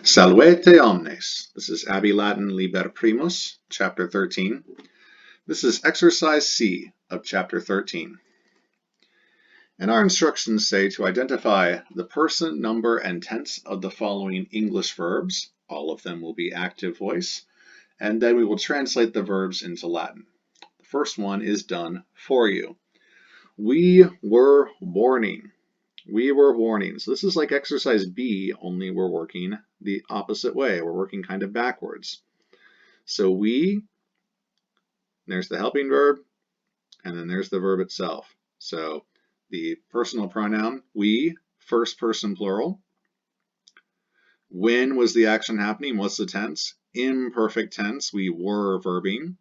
Salvete omnes. This is Abbey Latin Liber Primus, chapter 13. This is exercise C of chapter 13. And our instructions say to identify the person, number, and tense of the following English verbs. All of them will be active voice. And then we will translate the verbs into Latin. The first one is done for you. We were warning. We were warning. So this is like exercise B, only we're working the opposite way. We're working kind of backwards. So we, there's the helping verb, and then there's the verb itself. So the personal pronoun, we, first person plural. When was the action happening? What's the tense? Imperfect tense, we were verbing.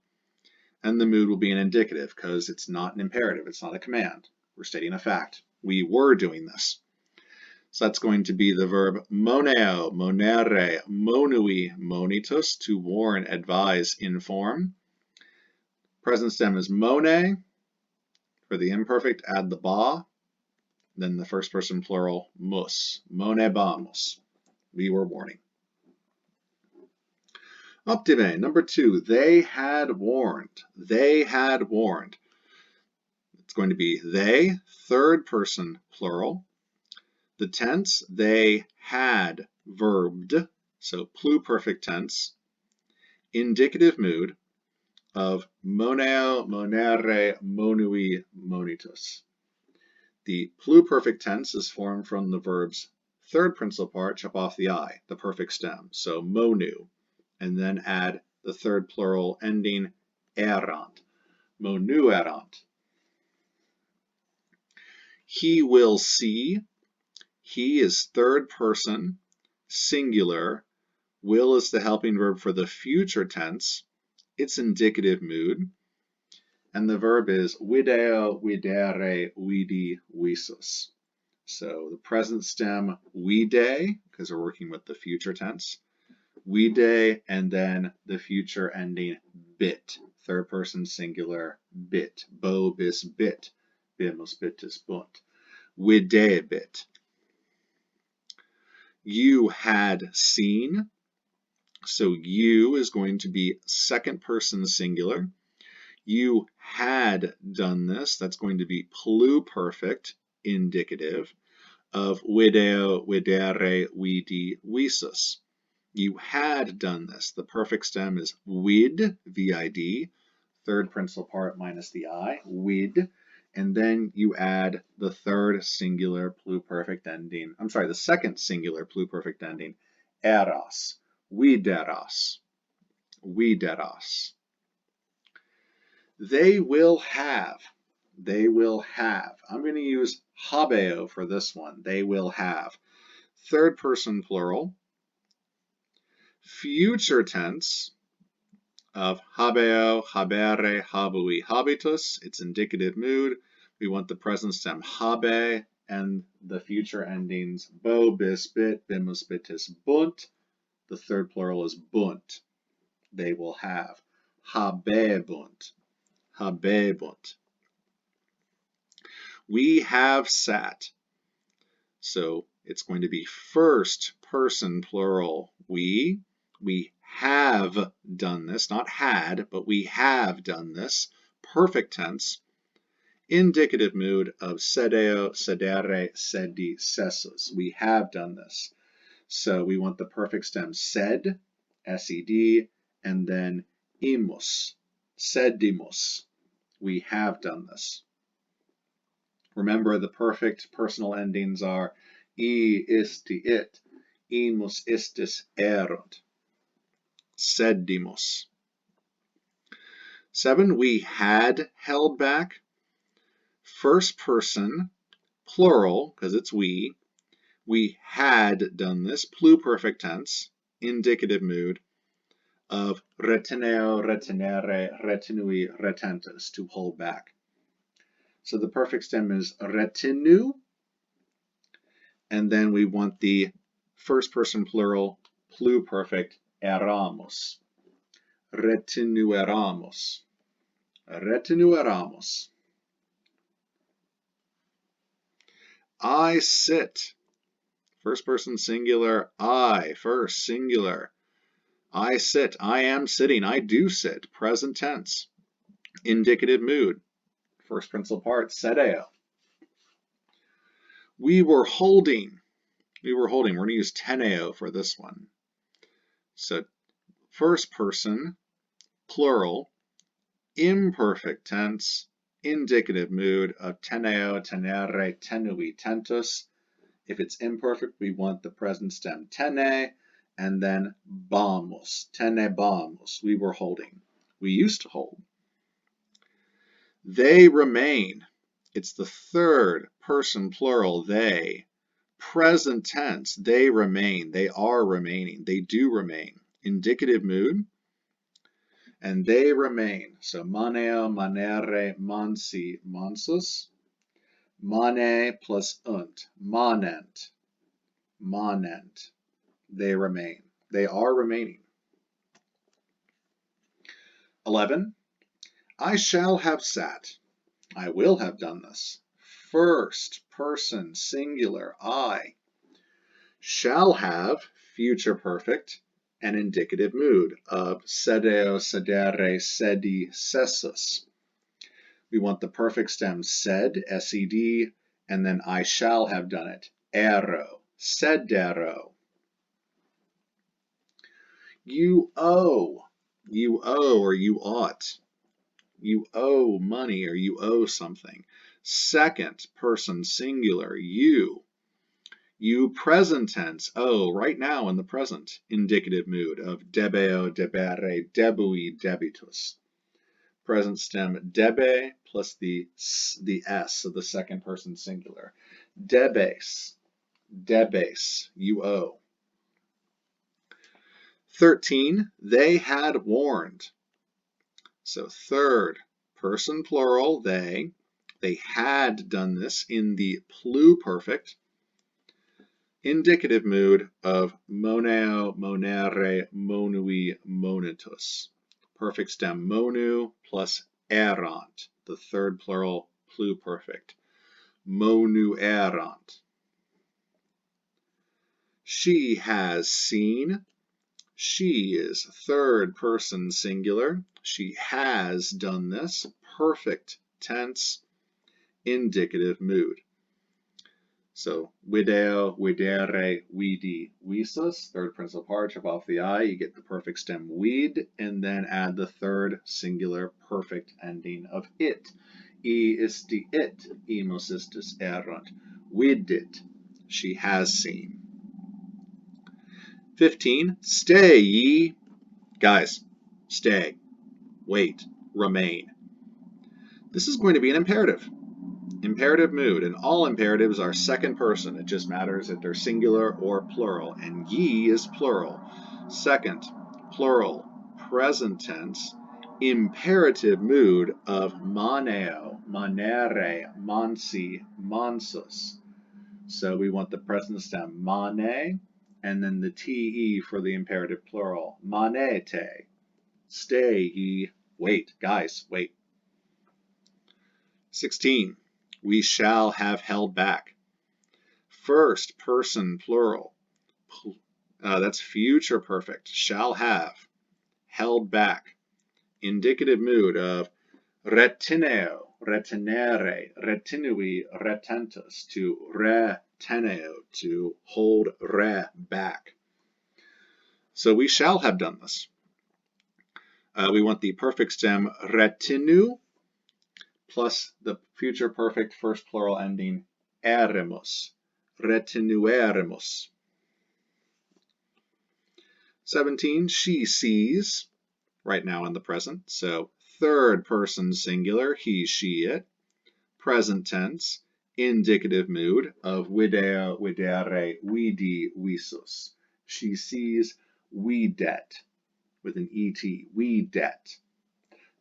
And the mood will be an indicative because it's not an imperative. It's not a command. We're stating a fact. We were doing this. So that's going to be the verb moneo, monere, monui, monitus, to warn, advise, inform. Present stem is mone. For the imperfect, add the ba. Then the first person plural, mus, monebamus. We were warning. Optime, number 2, they had warned. They had warned. It's going to be they, third person plural. The tense, they had verbed, so pluperfect tense. Indicative mood of moneo, monere, monui, monitus. The pluperfect tense is formed from the verb's third principal part, chop off the I, the perfect stem, so monu, and then add the third plural ending erant, monuerant. He will see. He is third person, singular. Will is the helping verb for the future tense. It's indicative mood. And the verb is video, videre, vidi, visus. So the present stem, vide, because we're working with the future tense. Vide, and then the future ending, bit. Third person singular, bit. Bo bis bit. Bimus bitus bunt. Vide bit. You had seen. So you is going to be second person singular. You had done this. That's going to be pluperfect indicative of video, videre, vidi, visus. You had done this. The perfect stem is vid, vid, third principal part minus the I, vid, and then you add the third singular pluperfect ending, the second singular pluperfect ending, eros, videros, videros. They will have. They will have. I'm going to use habeo for this one. They will have. Third person plural. Future tense of habeo, habere, habui, habitus. It's indicative mood. We want the present stem habe and the future endings bo, bis, bit, bimus, bitis, bunt. The third plural is bunt. They will have. Habebunt. Habebunt. We have sat. So it's going to be first person plural. We have done this, not had, but we have done this. Perfect tense. Indicative mood of sedeo, sedere, sedi, sessus. We have done this. So we want the perfect stem sed, sed, and then imus, sedimus. We have done this. Remember, the perfect personal endings are I, isti, it, imus, istis, erunt. Sedimus. 7, we had held back. First person, plural, because it's we. We had done this, pluperfect tense, indicative mood of reteneo, retenere, retinui, retentus, to hold back. So the perfect stem is retinu, and then we want the first person plural, pluperfect, eramus. Retinueramus. Retinueramus. I sit. First person singular, I. First singular. I sit, I am sitting, I do sit. Present tense. Indicative mood. First principal part, sedeo. We were holding. We were holding. We're going to use teneo for this one. So first person, plural, imperfect tense, indicative mood of teneo, tenere, tenui, tentus. If it's imperfect, we want the present stem tene, and then bamos, tenebamos. We were holding. We used to hold. They remain. It's the third person plural, they. Present tense, they remain. They are remaining. They do remain. Indicative mood, and they remain. So maneo, manere, mansi, mansus. Mane plus unt, manent, manent. They remain. They are remaining. 11. I shall have sat. I will have done this. First person singular, I. Shall have, future perfect, and indicative mood of sedeo, sedere, sedi, sessus. We want the perfect stem sed, sed, and then I shall have done it. Ero, sedero. You owe or you ought. You owe money or you owe something. Second person singular, you. You present tense, owe, right now in the present, indicative mood of debeo, debere, debui, debitus. Present stem debe plus the s of the second person singular. Debes, debes, you owe. 13, they had warned. So third person plural, they. They had done this in the pluperfect. Indicative mood of moneo, monere, monui, monitus. Perfect stem monu plus erant, the third plural pluperfect. Monu erant. She has seen. She is third person singular. She has done this. Perfect tense. Indicative mood. So video, videre, vidi, visus, third principal part, chop off the I, you get the perfect stem vid, and then add the third singular perfect ending of it. I isti it, imos istis erunt, vidit, she has seen. 15, stay ye, guys, stay, wait, remain. This is going to be an imperative. Imperative mood, and all imperatives are second person. It just matters if they're singular or plural, and ye is plural. Second, plural, present tense, imperative mood of maneo, manere, mansi, mansus. So we want the present stem mane, and then the te for the imperative plural, manete. Stay ye, wait, guys, wait. 16. We shall have held back. First person plural. That's future perfect. Shall have. Held back. Indicative mood of retineo, retenere, retinui, retentus. To reteneo, to hold back. So we shall have done this. We want the perfect stem retinu plus the future perfect first plural ending eremus, retinueremus. 17, she sees, right now in the present, so third person singular, he, she, it. Present tense, indicative mood of video, videre, vidi, visus. She sees videt, with an et, videt.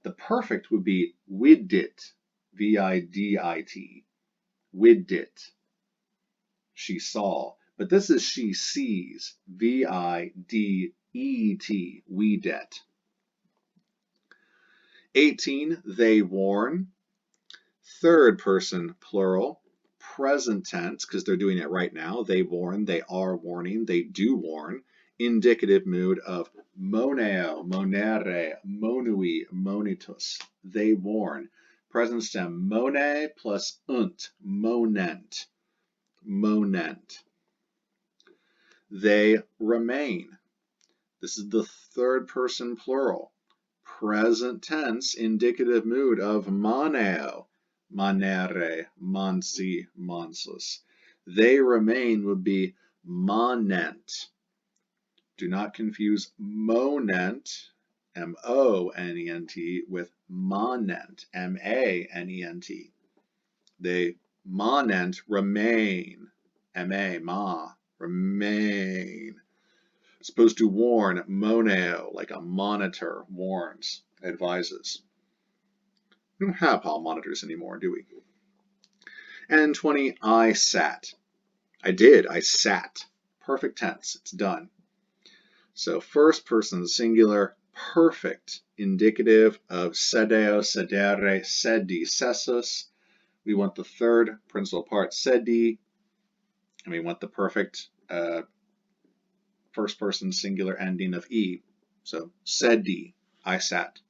The perfect would be vidit, V-I-D-I-T, vidit, she saw. But this is she sees, V-I-D-E-T, videt. 18, they warn. Third person plural, present tense, because they're doing it right now. They warn, they are warning, they do warn. Indicative mood of moneo, monere, monui, monitus. They warn. Present stem mone plus unt, monent, monent. They remain. This is the third person plural. Present tense indicative mood of moneo, manere, mansi, mansus. They remain would be monent. Do not confuse monent, M-O-N-E-N-T, with monent, M-A-N-E-N-T. They monent, remain, M-A, ma, remain. Supposed to warn, moneo, like a monitor, warns, advises. We don't have hall monitors anymore, do we? And 20, I sat. I did, I sat. Perfect tense, it's done. So first person singular, perfect, indicative of sedeo, sedere, sedi, sessus. We want the third principal part, sedi, and we want the perfect first person singular ending of E. So sedi, I sat.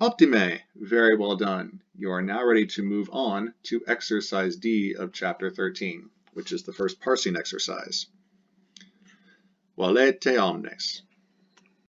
Optime, very well done. You are now ready to move on to exercise D of chapter 13, which is the first parsing exercise. Valete omnes.